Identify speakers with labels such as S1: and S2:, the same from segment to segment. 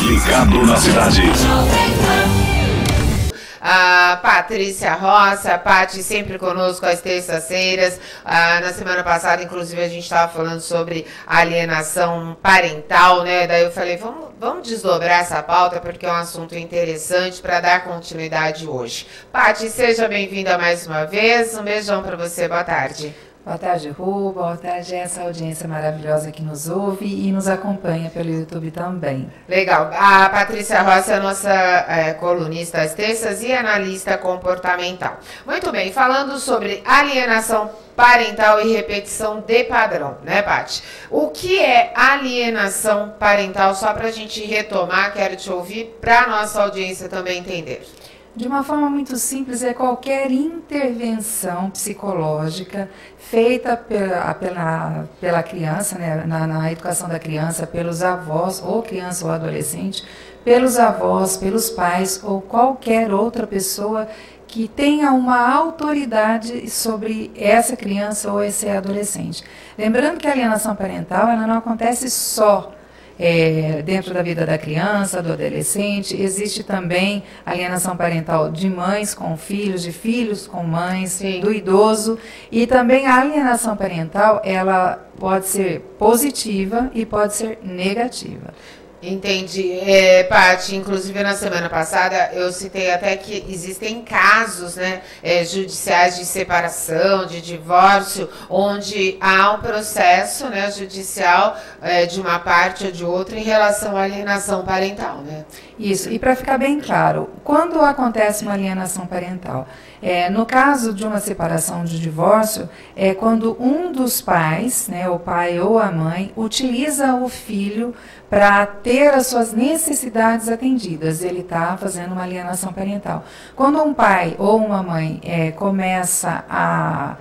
S1: Ligado na cidade.
S2: A Patrícia Roça, a Paty sempre conosco às terças-feiras. Na semana passada, inclusive, a gente estava falando sobre alienação parental, né? Daí eu falei, vamos desdobrar essa pauta, porque é um assunto interessante para dar continuidade hoje. Paty, seja bem-vinda mais uma vez. Um beijão para você, boa tarde.
S3: Boa tarde, Ru. Boa tarde a essa audiência maravilhosa que nos ouve e nos acompanha pelo YouTube também.
S2: Legal. A Patrícia Roça é nossa colunista às terças e analista comportamental. Muito bem, falando sobre alienação parental e repetição de padrão, né, Paty? O que é alienação parental? Só para a gente retomar, quero te ouvir, para a nossa audiência também entender.
S3: De uma forma muito simples, é qualquer intervenção psicológica feita pela criança, né, na educação da criança, pelos avós, ou criança ou adolescente, pelos avós, pelos pais ou qualquer outra pessoa que tenha uma autoridade sobre essa criança ou esse adolescente. Lembrando que a alienação parental ela não acontece só dentro da vida da criança, do adolescente. Existe também alienação parental de mães com filhos, de filhos com mães, sim, do idoso. E também a alienação parental, ela pode ser positiva e pode ser negativa.
S2: Entendi. Paty, inclusive na semana passada eu citei até que existem casos, né, judiciais de separação, de divórcio, onde há um processo, né, judicial de uma parte ou de outra em relação à alienação parental, né?
S3: Isso, e para ficar bem claro, quando acontece uma alienação parental? No caso de uma separação de divórcio, é quando um dos pais, né, o pai ou a mãe, utiliza o filho para ter as suas necessidades atendidas. Ele está fazendo uma alienação parental. Quando um pai ou uma mãe começa a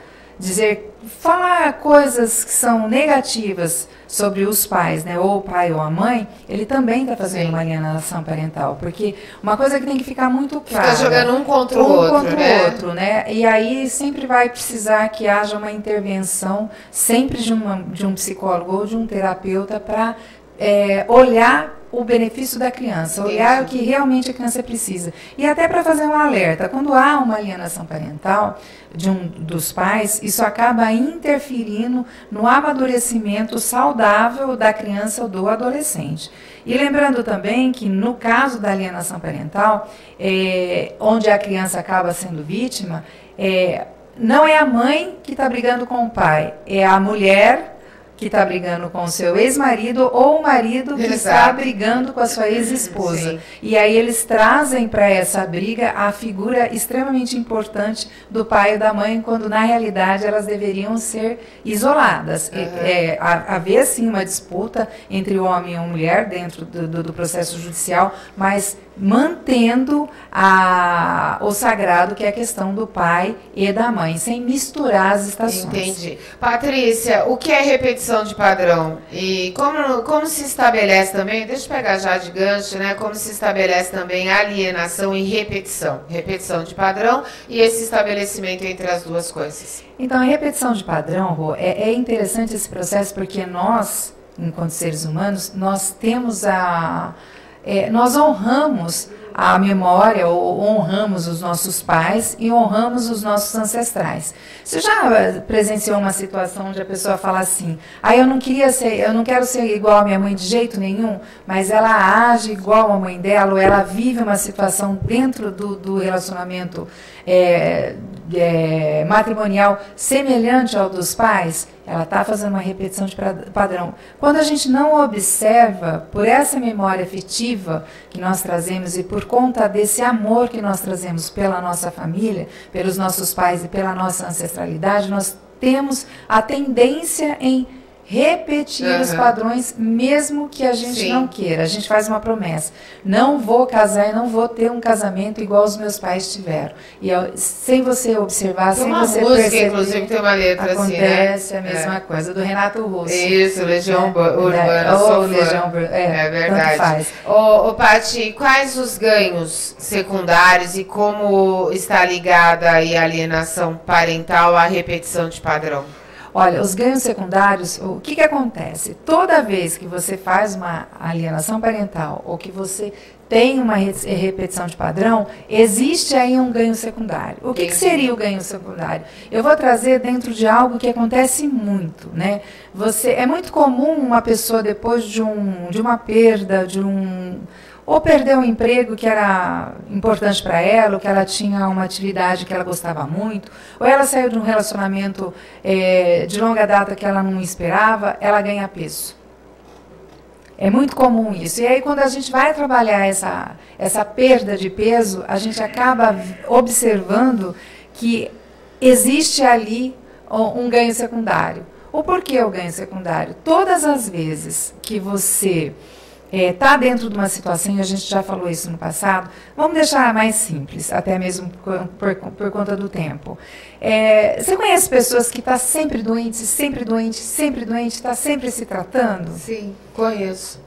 S3: falar coisas que são negativas sobre os pais, né, ou o pai ou a mãe, ele também está fazendo, sim, uma alienação parental, porque uma coisa que tem que ficar muito clara.
S2: Fica jogando um contra o outro,
S3: né? E aí sempre vai precisar que haja uma intervenção, sempre de um psicólogo ou de um terapeuta para olhar o benefício da criança, olhar o que realmente a criança precisa. E até para fazer um alerta, quando há uma alienação parental de um dos pais, isso acaba interferindo no amadurecimento saudável da criança ou do adolescente. E lembrando também que no caso da alienação parental, onde a criança acaba sendo vítima, não é a mãe que está brigando com o pai, é a mulher que está brigando com o seu ex-marido ou o marido que está brigando com a sua ex-esposa. E aí eles trazem para essa briga a figura extremamente importante do pai e da mãe, quando na realidade elas deveriam ser isoladas. Haver sim uma disputa entre o homem e a mulher dentro do processo judicial, mas mantendo o sagrado, que é a questão do pai e da mãe, sem misturar as estações.
S2: Entendi. Patrícia, o que é repetição de padrão? E como se estabelece também, deixa eu pegar já de gancho, né? Como se estabelece também alienação e repetição? Repetição de padrão e esse estabelecimento entre as duas coisas.
S3: Então, a repetição de padrão, Rô, é interessante esse processo, porque nós, enquanto seres humanos, nós temos nós honramos a memória, ou honramos os nossos pais e honramos os nossos ancestrais. Você já presenciou uma situação onde a pessoa fala assim: eu não quero ser igual à minha mãe de jeito nenhum, mas ela age igual à mãe dela, ou ela vive uma situação dentro do relacionamento matrimonial semelhante ao dos pais? Ela está fazendo uma repetição de padrão. Quando a gente não observa, por essa memória afetiva que nós trazemos e por conta desse amor que nós trazemos pela nossa família, pelos nossos pais e pela nossa ancestralidade, nós temos a tendência em repetir os padrões, mesmo que a gente não queira. A gente faz uma promessa: não vou casar e não vou ter um casamento igual os meus pais tiveram. E sem você observar, sem você perceber,
S2: inclusive tem uma letra
S3: acontece
S2: assim, né?
S3: A mesma coisa, do Renato Russo.
S2: Isso, Legião Urbana.
S3: Legião Urbana,
S2: é verdade.
S3: Tanto faz.
S2: Paty, quais os ganhos secundários e como está ligada aí a alienação parental à repetição de padrão?
S3: Olha, os ganhos secundários, o que acontece? Toda vez que você faz uma alienação parental ou que você tem uma repetição de padrão, existe aí um ganho secundário. O que seria o ganho secundário? Eu vou trazer dentro de algo que acontece muito, né? É muito comum uma pessoa, depois de uma perda, ou perder um emprego que era importante para ela, ou que ela tinha uma atividade que ela gostava muito, ou ela saiu de um relacionamento de longa data que ela não esperava, ela ganha peso. É muito comum isso. E aí, quando a gente vai trabalhar essa perda de peso, a gente acaba observando que existe ali um ganho secundário. O porquê o ganho secundário? Todas as vezes que você está dentro de uma situação, e a gente já falou isso no passado, vamos deixar mais simples, até mesmo por conta do tempo. Você conhece pessoas que estão sempre doentes, está sempre se tratando?
S2: Sim, conheço.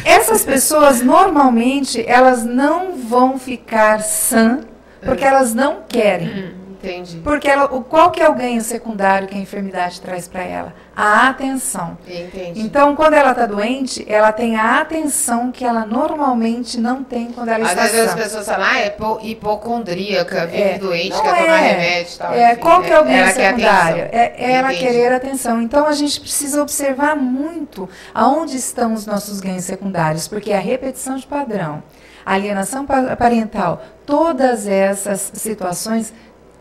S3: Essas pessoas, normalmente, elas não vão ficar sã, porque elas não querem.
S2: Entendi.
S3: Porque qual que é o ganho secundário que a enfermidade traz para ela? A atenção.
S2: Entendi.
S3: Então, quando ela está doente, ela tem a atenção que ela normalmente não tem quando ela está sã.
S2: Às vezes as pessoas falam, é hipocondríaca, vive doente,
S3: não
S2: quer tomar remédio e tal.
S3: Qual que é o ganho
S2: ela
S3: secundário?
S2: Quer
S3: Ela querer atenção. Então, a gente precisa observar muito aonde estão os nossos ganhos secundários, porque a repetição de padrão, a alienação parental, todas essas situações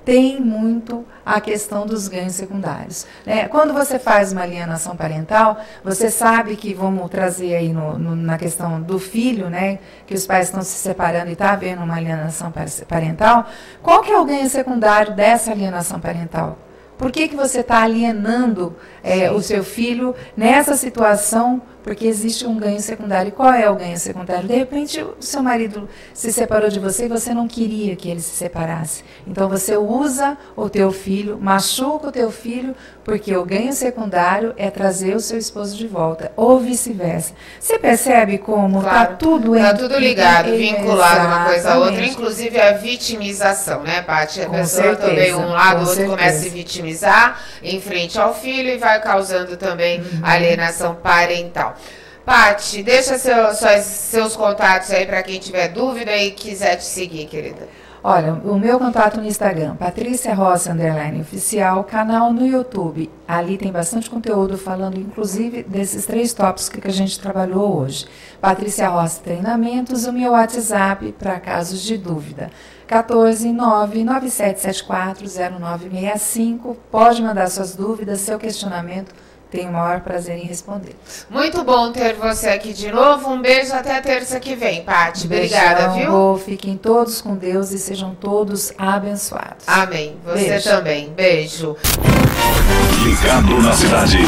S3: tem muito a questão dos ganhos secundários. Quando você faz uma alienação parental, você sabe que, vamos trazer aí na questão do filho, que os pais estão se separando e está havendo uma alienação parental, qual que é o ganho secundário dessa alienação parental? Por que você está alienando o seu filho nessa situação? Porque existe um ganho secundário. E qual é o ganho secundário? De repente, o seu marido se separou de você e você não queria que ele se separasse. Então, você usa o teu filho, machuca o teu filho, porque o ganho secundário é trazer o seu esposo de volta, ou vice-versa. Você percebe como está tudo
S2: ligado, vinculado uma coisa a outra, inclusive a vitimização, né, Paty? A pessoa também, um lado, o outro começa a se vitimizar em frente ao filho e vai causando também alienação parental. Paty, deixa seus contatos aí para quem tiver dúvida e quiser te seguir, querida.
S3: Olha, o meu contato no Instagram, Patrícia Rossi _oficial, canal no YouTube. Ali tem bastante conteúdo falando, inclusive, desses 3 tópicos que a gente trabalhou hoje. Patrícia Rossi Treinamentos, o meu WhatsApp para casos de dúvida. 14997740965. Pode mandar suas dúvidas, seu questionamento. Tenho o maior prazer em responder.
S2: Muito bom ter você aqui de novo. Um beijo até terça que vem, Paty. Obrigada, viu?
S3: Fiquem todos com Deus e sejam todos abençoados.
S2: Amém. Você também. Beijo.
S1: Ligado na cidade.